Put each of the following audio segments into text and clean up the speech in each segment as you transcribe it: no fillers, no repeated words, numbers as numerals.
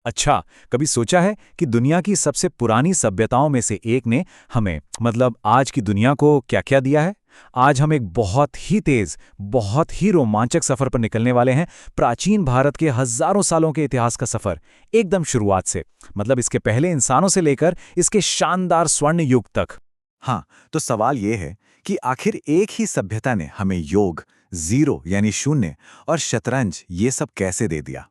अच्छा, कभी सोचा है कि दुनिया की सबसे पुरानी सभ्यताओं में से एक ने हमें मतलब आज की दुनिया को क्या-क्या दिया है? आज हम एक बहुत ही तेज, बहुत ही रोमांचक सफर पर निकलने वाले हैं, प्राचीन भारत के हजारों सालों के इतिहास का सफर, एकदम शुरुआत से। मतलब इसके पहले इंसानों से लेकर इसके शानदार स्वर्ण युग तक। हाँ, तो सवाल ये है कि आखिर एक ही सभ्यता ने हमें योग, जीरो यानी शून्य और शतरंज ये सब कैसे दे दिया?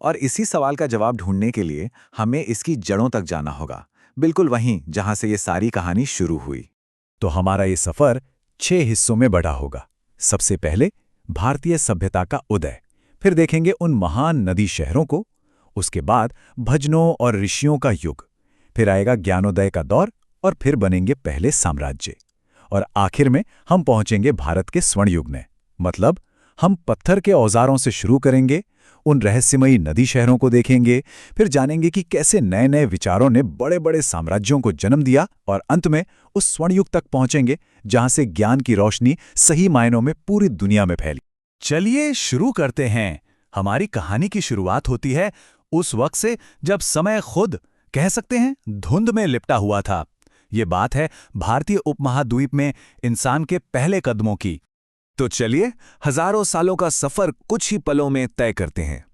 और इसी सवाल का जवाब ढूंढने के लिए हमें इसकी जड़ों तक जाना होगा, बिल्कुल वहीं जहां से ये सारी कहानी शुरू हुई। तो हमारा ये सफर 6 हिस्सों में बटा होगा। सबसे पहले भारतीय सभ्यता का उदय, फिर देखेंगे उन महान नदी शहरों को, उसके बाद भजनों और ऋषियों का युग, फिर आएगा ज्ञानोदय का दौर और फिर बनेंगे पहले साम्राज्य। और आखिर में हम पहुंचेंगे भारत के स्वर्ण युग में। मतलब हम पत्थर के औजारों से शुरू करेंगे, उन रहस्यमयी नदी शहरों को देखेंगे, फिर जानेंगे कि कैसे नए नए विचारों ने बड़े बड़े साम्राज्यों को जन्म दिया और अंत में उस स्वर्ण युग तक पहुंचेंगे जहां से ज्ञान की रोशनी सही मायनों में पूरी दुनिया में फैली। चलिए शुरू करते हैं। हमारी कहानी की शुरुआत होती है उस वक्त से जब समय खुद कह सकते हैं धुंध में लिपटा हुआ था। ये बात है भारतीय उपमहाद्वीप में इंसान के पहले कदमों की। तो चलिए हजारों सालों का सफर कुछ ही पलों में तय करते हैं।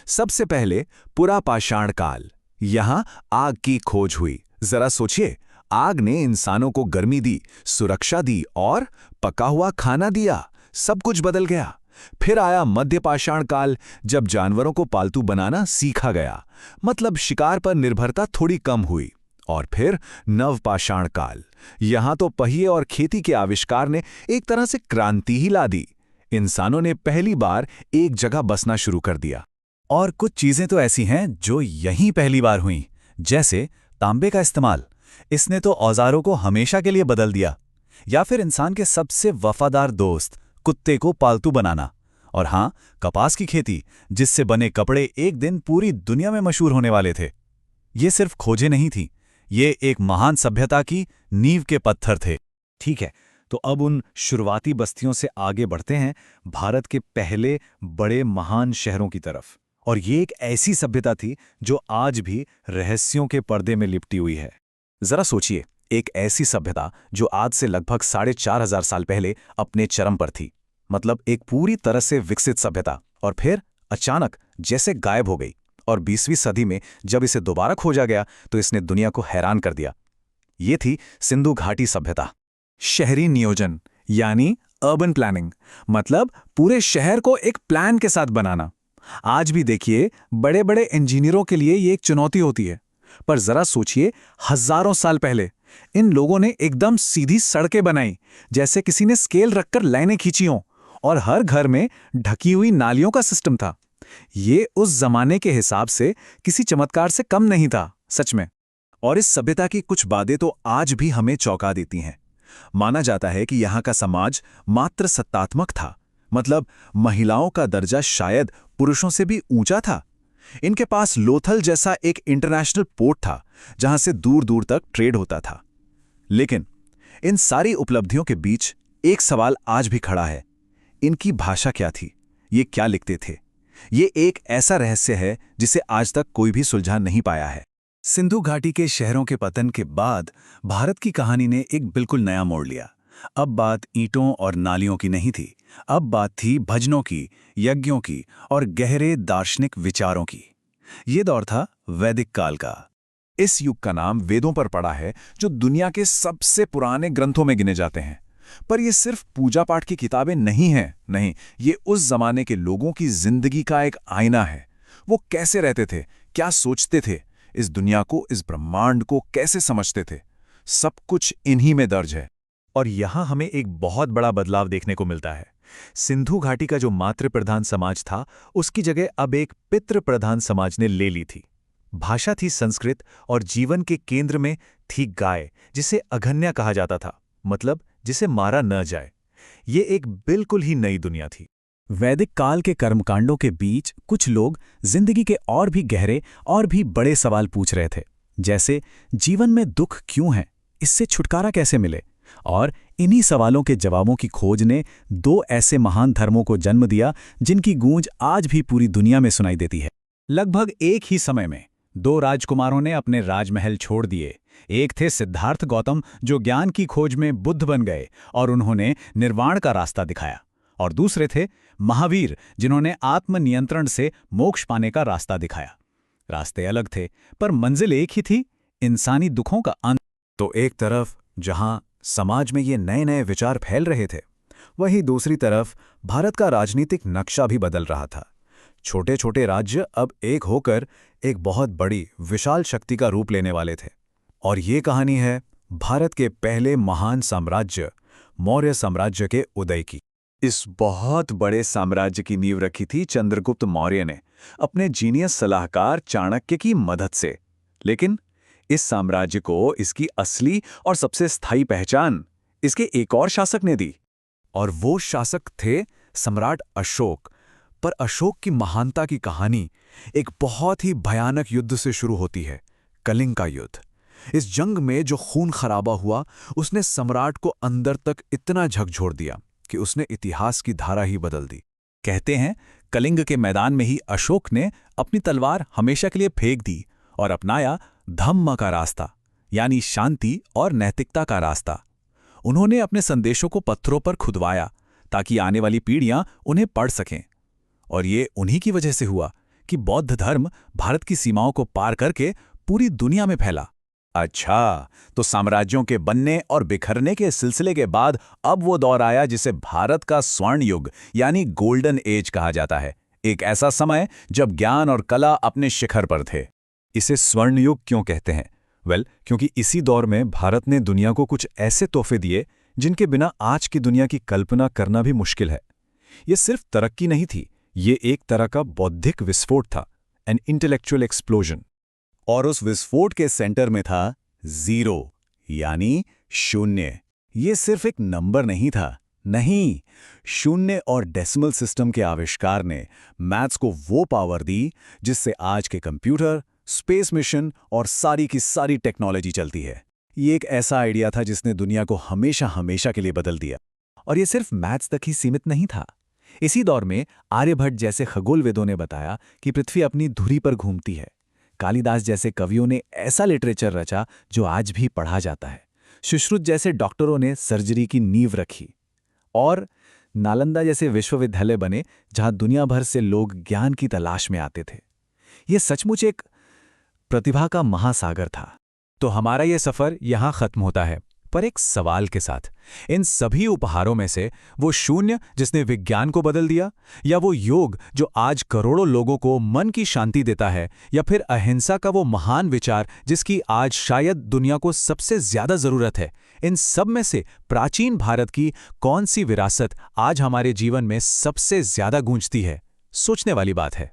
सबसे पहले पुरा पाषाण काल। यहां आग की खोज हुई। जरा सोचिए, आग ने इंसानों को गर्मी दी, सुरक्षा दी और पका हुआ खाना दिया। सब कुछ बदल गया। फिर आया मध्य पाषाण काल, जब जानवरों को पालतू बनाना सीखा गया, मतलब शिकार पर निर्भरता थोड़ी कम हुई। और फिर नवपाषाण काल। यहां तो पहिए और खेती के आविष्कार ने एक तरह से क्रांति ही ला दी। इंसानों ने पहली बार एक जगह बसना शुरू कर दिया। और कुछ चीजें तो ऐसी हैं जो यहीं पहली बार हुईं, जैसे तांबे का इस्तेमाल। इसने तो औजारों को हमेशा के लिए बदल दिया। या फिर इंसान के सबसे वफादार दोस्त कुत्ते को पालतू बनाना। और हां, कपास की खेती, जिससे बने कपड़े एक दिन पूरी दुनिया में मशहूर होने वाले थे। ये सिर्फ खोजें नहीं थी, ये एक महान सभ्यता की नींव के पत्थर थे। ठीक है, तो अब उन शुरुआती बस्तियों से आगे बढ़ते हैं भारत के पहले बड़े महान शहरों की तरफ। और ये एक ऐसी सभ्यता थी जो आज भी रहस्यों के पर्दे में लिपटी हुई है। जरा सोचिए, एक ऐसी सभ्यता जो आज से लगभग 4,500 साल पहले अपने चरम पर थी। मतलब एक पूरी तरह से विकसित सभ्यता, और फिर अचानक जैसे गायब हो गई। और 20वीं सदी में जब इसे दोबारा खोजा गया तो इसने दुनिया को हैरान कर दिया। ये थी सिंधु घाटी सभ्यता। शहरी नियोजन यानी अर्बन प्लानिंग, मतलब पूरे शहर को एक प्लान के साथ बनाना। आज भी देखिए, बड़े बड़े इंजीनियरों के लिए ये एक चुनौती होती है। पर जरा सोचिए, हजारों साल पहले इन लोगों ने एकदम सीधी सड़कें बनाई, जैसे किसी ने स्केल रखकर लाइनें खींची हों। और हर घर में ढकी हुई नालियों का सिस्टम था। ये उस जमाने के हिसाब से किसी चमत्कार से कम नहीं था, सच में। और इस सभ्यता की कुछ बातें तो आज भी हमें चौंका देती हैं। माना जाता है कि यहाँ का समाज मात्र सत्तात्मक था, मतलब महिलाओं का दर्जा शायद पुरुषों से भी ऊंचा था। इनके पास लोथल जैसा एक इंटरनेशनल पोर्ट था, जहां से दूर दूर तक ट्रेड होता था। लेकिन इन सारी उपलब्धियों के बीच एक सवाल आज भी खड़ा है। इनकी भाषा क्या थी? ये क्या लिखते थे? ये एक ऐसा रहस्य है जिसे आज तक कोई भी सुलझा नहीं पाया है। सिंधु घाटी के शहरों के पतन के बाद भारत की कहानी ने एक बिल्कुल नया मोड़ लिया। अब बात ईंटों और नालियों की नहीं थी। अब बात थी भजनों की, यज्ञों की और गहरे दार्शनिक विचारों की। ये दौर था वैदिक काल का। इस युग का नाम वेदों पर पड़ा है, जो दुनिया के सबसे पुराने ग्रंथों में गिने जाते हैं। पर ये सिर्फ पूजा पाठ की किताबें नहीं हैं, नहीं, ये उस जमाने के लोगों की जिंदगी का एक आईना है। वो कैसे रहते थे, क्या सोचते थे, इस दुनिया को, इस ब्रह्मांड को कैसे समझते थे, सब कुछ इन्हीं में दर्ज है। और यहां हमें एक बहुत बड़ा बदलाव देखने को मिलता है। सिंधु घाटी का जो मातृ प्रधान समाज था, उसकी जगह अब एक पितृ प्रधान समाज ने ले ली थी। भाषा थी संस्कृत और जीवन के केंद्र में थी गाय, जिसे अघन्या कहा जाता था, मतलब जिसे मारा न जाए। ये एक बिल्कुल ही नई दुनिया थी। वैदिक काल के कर्मकांडों के बीच कुछ लोग जिंदगी के और भी गहरे और भी बड़े सवाल पूछ रहे थे, जैसे जीवन में दुख क्यों है, इससे छुटकारा कैसे मिले। और इन्हीं सवालों के जवाबों की खोज ने दो ऐसे महान धर्मों को जन्म दिया जिनकी गूंज आज भी पूरी दुनिया में सुनाई देती है। लगभग एक ही समय में दो राजकुमारों ने अपने राजमहल छोड़ दिए। एक थे सिद्धार्थ गौतम, जो ज्ञान की खोज में बुद्ध बन गए और उन्होंने निर्वाण का रास्ता दिखाया, और दूसरे थे महावीर, जिन्होंने आत्मनियंत्रण से मोक्ष पाने का रास्ता दिखाया। रास्ते अलग थे, पर मंजिल एक ही थी, इंसानी दुखों का अंत। तो एक तरफ जहां समाज में ये नए नए विचार फैल रहे थे, वहीं दूसरी तरफ भारत का राजनीतिक नक्शा भी बदल रहा था। छोटे छोटे राज्य अब एक होकर एक बहुत बड़ी विशाल शक्ति का रूप लेने वाले थे। और ये कहानी है भारत के पहले महान साम्राज्य मौर्य साम्राज्य के उदय की। इस बहुत बड़े साम्राज्य की नींव रखी थी चंद्रगुप्त मौर्य ने अपने जीनियस सलाहकार चाणक्य की मदद से। लेकिन इस साम्राज्य को इसकी असली और सबसे स्थायी पहचान इसके एक और शासक ने दी, और वो शासक थे सम्राट अशोक। पर अशोक की महानता की कहानी एक बहुत ही भयानक युद्ध से शुरू होती है, कलिंग का युद्ध। इस जंग में जो खून खराबा हुआ, उसने सम्राट को अंदर तक इतना झकझोर दिया कि उसने इतिहास की धारा ही बदल दी। कहते हैं कलिंग के मैदान में ही अशोक ने अपनी तलवार हमेशा के लिए फेंक दी और अपनाया धम्म का रास्ता, यानी शांति और नैतिकता का रास्ता। उन्होंने अपने संदेशों को पत्थरों पर खुदवाया ताकि आने वाली पीढ़ियां उन्हें पढ़ सकें। और ये उन्हीं की वजह से हुआ कि बौद्ध धर्म भारत की सीमाओं को पार करके पूरी दुनिया में फैला। अच्छा, तो साम्राज्यों के बनने और बिखरने के सिलसिले के बाद अब वो दौर आया जिसे भारत का स्वर्ण युग यानी गोल्डन एज कहा जाता है। एक ऐसा समय जब ज्ञान और कला अपने शिखर पर थे। इसे स्वर्ण युग क्यों कहते हैं? क्योंकि इसी दौर में भारत ने दुनिया को कुछ ऐसे तोहफे दिए जिनके बिना आज की दुनिया की कल्पना करना भी मुश्किल है। ये सिर्फ तरक्की नहीं थी, ये एक तरह का बौद्धिक विस्फोट था, एन इंटेलेक्चुअल एक्सप्लोजन। और उस विस्फोट के सेंटर में था जीरो, यानी शून्य। ये सिर्फ एक नंबर नहीं था, नहीं, शून्य और डेसिमल सिस्टम के आविष्कार ने मैथ्स को वो पावर दी जिससे आज के कंप्यूटर, स्पेस मिशन और सारी की सारी टेक्नोलॉजी चलती है। ये एक ऐसा आइडिया था जिसने दुनिया को हमेशा हमेशा के लिए बदल दिया। और ये सिर्फ मैथ्स तक ही सीमित नहीं था। इसी दौर में आर्यभट्ट जैसे खगोलविदों ने बताया कि पृथ्वी अपनी धुरी पर घूमती है। कालिदास जैसे कवियों ने ऐसा लिटरेचर रचा जो आज भी पढ़ा जाता है। सुश्रुत जैसे डॉक्टरों ने सर्जरी की नींव रखी। और नालंदा जैसे विश्वविद्यालय बने जहां दुनिया भर से लोग ज्ञान की तलाश में आते थे। ये सचमुच एक प्रतिभा का महासागर था। तो हमारा ये सफर यहां खत्म होता है, पर एक सवाल के साथ। इन सभी उपहारों में से वो शून्य जिसने विज्ञान को बदल दिया, या वो योग जो आज करोड़ों लोगों को मन की शांति देता है, या फिर अहिंसा का वो महान विचार जिसकी आज शायद दुनिया को सबसे ज्यादा जरूरत है? इन सब में से प्राचीन भारत की कौन सी विरासत आज हमारे जीवन में सबसे ज्यादा गूंजती है? सोचने वाली बात है।